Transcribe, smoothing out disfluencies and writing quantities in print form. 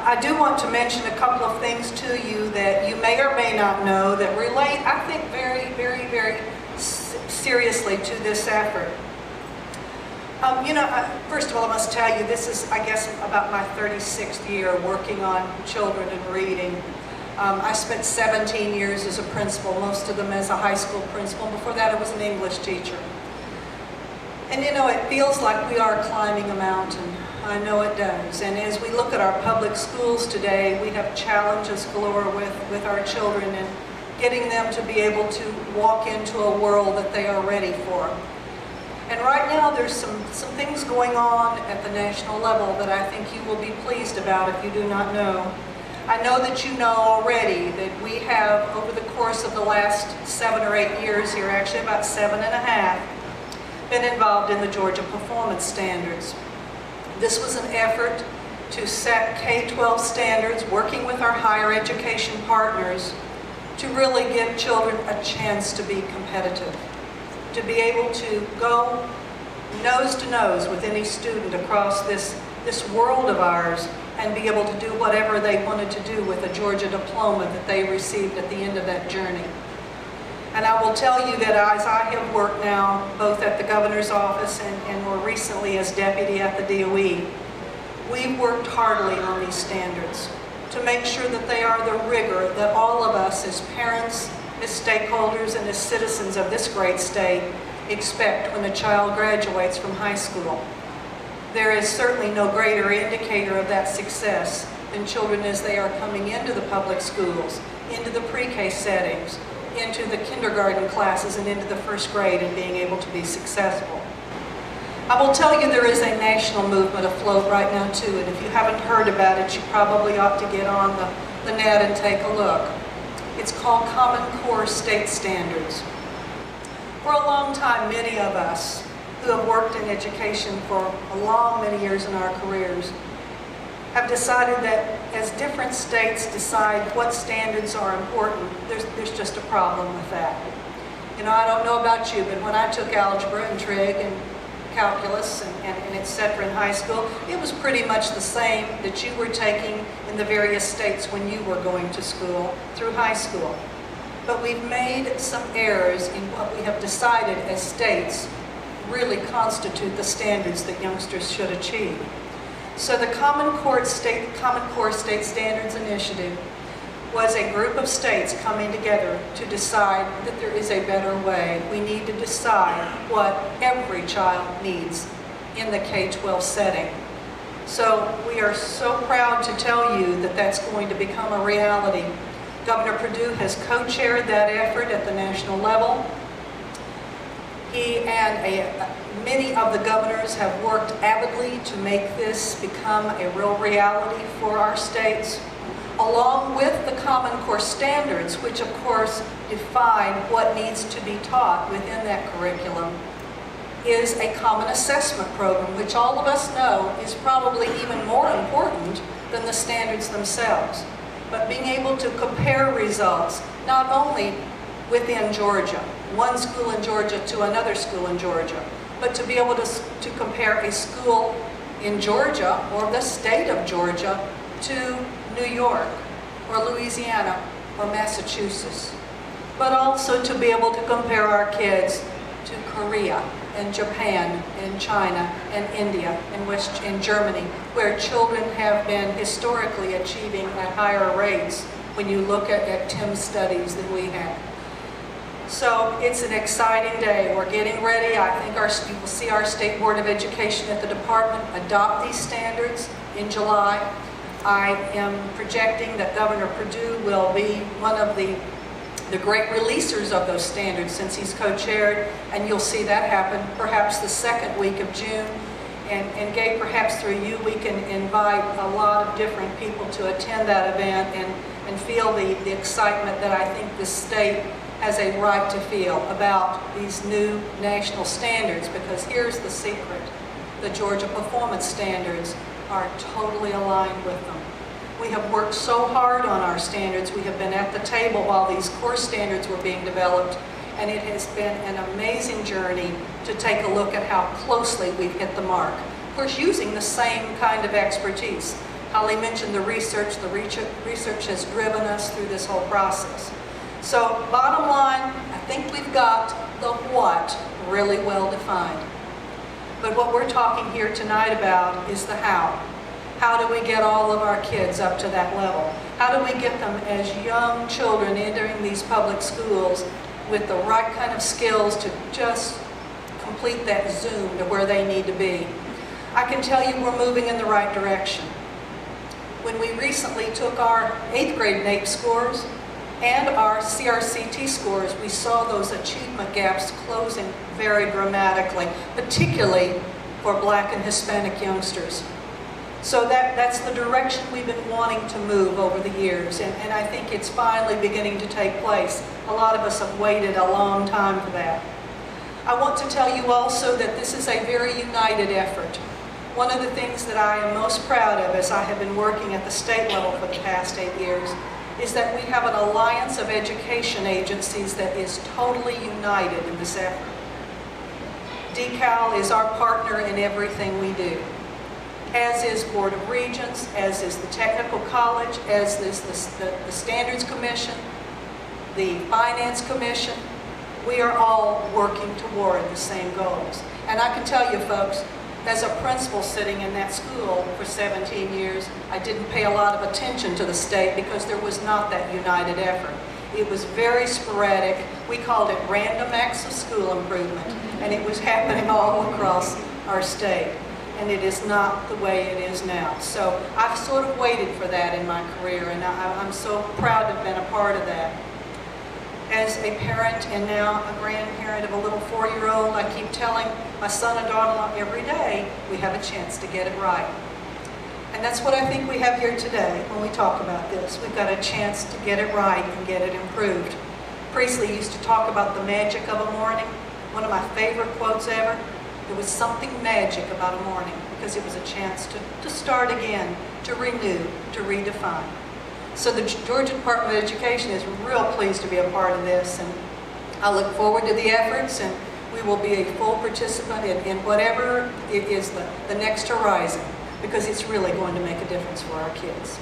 I do want to mention a couple of things to you that you may or may not know that relate, I think, very, very, very seriously to this effort. First of all, I must tell you, this is, I guess, about my 36th year working on children and reading. I spent 17 years as a principal, most of them as a high school principal. Before that, I was an English teacher. And it feels like we are climbing a mountain. I know it does. And as we look at our public schools today, we have challenges galore with our children and getting them to be able to walk into a world that they are ready for. And right now there's some things going on at the national level that I think you will be pleased about if you do not know. I know that you know already that we have, over the course of the last 7 or 8 years here, actually about 7.5, been involved in the Georgia Performance Standards. This was an effort to set K-12 standards, working with our higher education partners, to really give children a chance to be competitive, to be able to go nose to nose with any student across this world of ours and be able to do whatever they wanted to do with a Georgia diploma that they received at the end of that journey. And I will tell you that as I have worked now, both at the governor's office and more recently as deputy at the DOE, we've worked heartily on these standards to make sure that they are the rigor that all of us as parents, as stakeholders, and as citizens of this great state expect when a child graduates from high school. There is certainly no greater indicator of that success than children as they are coming into the public schools, into the pre-K settings, into the kindergarten classes, and into the first grade, and being able to be successful. I will tell you there is a national movement afloat right now too, and if you haven't heard about it, you probably ought to get on the net and take a look. It's called Common Core State Standards. For a long time, many of us who have worked in education for many years in our careers have decided that as different states decide what standards are important, there's just a problem with that. I don't know about you, but when I took algebra and trig and calculus and et cetera in high school, it was pretty much the same that you were taking in the various states when you were going to school through high school. But we've made some errors in what we have decided as states really constitute the standards that youngsters should achieve. So the Common Core State Standards Initiative was a group of states coming together to decide that there is a better way. We need to decide what every child needs in the K-12 setting. So we are so proud to tell you that that's going to become a reality. Governor Perdue has co-chaired that effort at the national level. He and many of the governors have worked avidly to make this become a real reality for our states, along with the Common Core Standards, which of course define what needs to be taught within that curriculum, is a common assessment program, which all of us know is probably even more important than the standards themselves. But being able to compare results, not only within Georgia, one school in Georgia to another school in Georgia, but to be able to compare a school in Georgia or the state of Georgia to New York or Louisiana or Massachusetts, but also to be able to compare our kids to Korea and Japan and China and India and Germany, where children have been historically achieving at higher rates when you look at TIMS studies that we have. So it's an exciting day. We're getting ready. I think you will see our State Board of Education at the department adopt these standards in July. I am projecting that Governor Perdue will be one of the great releasers of those standards since he's co-chaired, and you'll see that happen perhaps the second week of June. And Gabe, perhaps through you, we can invite a lot of different people to attend that event and feel the excitement that I think this state has a right to feel about these new national standards, because here's the secret. The Georgia Performance Standards are totally aligned with them. We have worked so hard on our standards. We have been at the table while these core standards were being developed, and it has been an amazing journey to take a look at how closely we've hit the mark. Of course, using the same kind of expertise. Holly mentioned the research. The research has driven us through this whole process. So bottom line, I think we've got the what really well defined. But what we're talking here tonight about is the how. How do we get all of our kids up to that level? How do we get them as young children entering these public schools with the right kind of skills to just complete that zoom to where they need to be? I can tell you we're moving in the right direction. When we recently took our 8th grade NAEP scores and our CRCT scores, we saw those achievement gaps closing very dramatically, particularly for Black and Hispanic youngsters. So that's the direction we've been wanting to move over the years, and I think it's finally beginning to take place. A lot of us have waited a long time for that. I want to tell you also that this is a very united effort. One of the things that I am most proud of as I have been working at the state level for the past 8 years is that we have an alliance of education agencies that is totally united in this effort. DECAL is our partner in everything we do, as is Board of Regents, as is the Technical College, as is the Standards Commission, the Finance Commission. We are all working toward the same goals. And I can tell you folks, as a principal sitting in that school for 17 years, I didn't pay a lot of attention to the state because there was not that united effort. It was very sporadic. We called it random acts of school improvement, and it was happening all across our state. And it is not the way it is now. So I've sort of waited for that in my career, and I'm so proud to have been a part of that. As a parent and now a grandparent of a little 4-year-old, I keep telling my son and daughter-in-law every day, we have a chance to get it right. And that's what I think we have here today when we talk about this. We've got a chance to get it right and get it improved. Priestley used to talk about the magic of a morning. One of my favorite quotes ever. There was something magic about a morning because it was a chance to start again, to renew, to redefine. So the Georgia Department of Education is real pleased to be a part of this, and I look forward to the efforts, and we will be a full participant in whatever it is the next horizon, because it's really going to make a difference for our kids.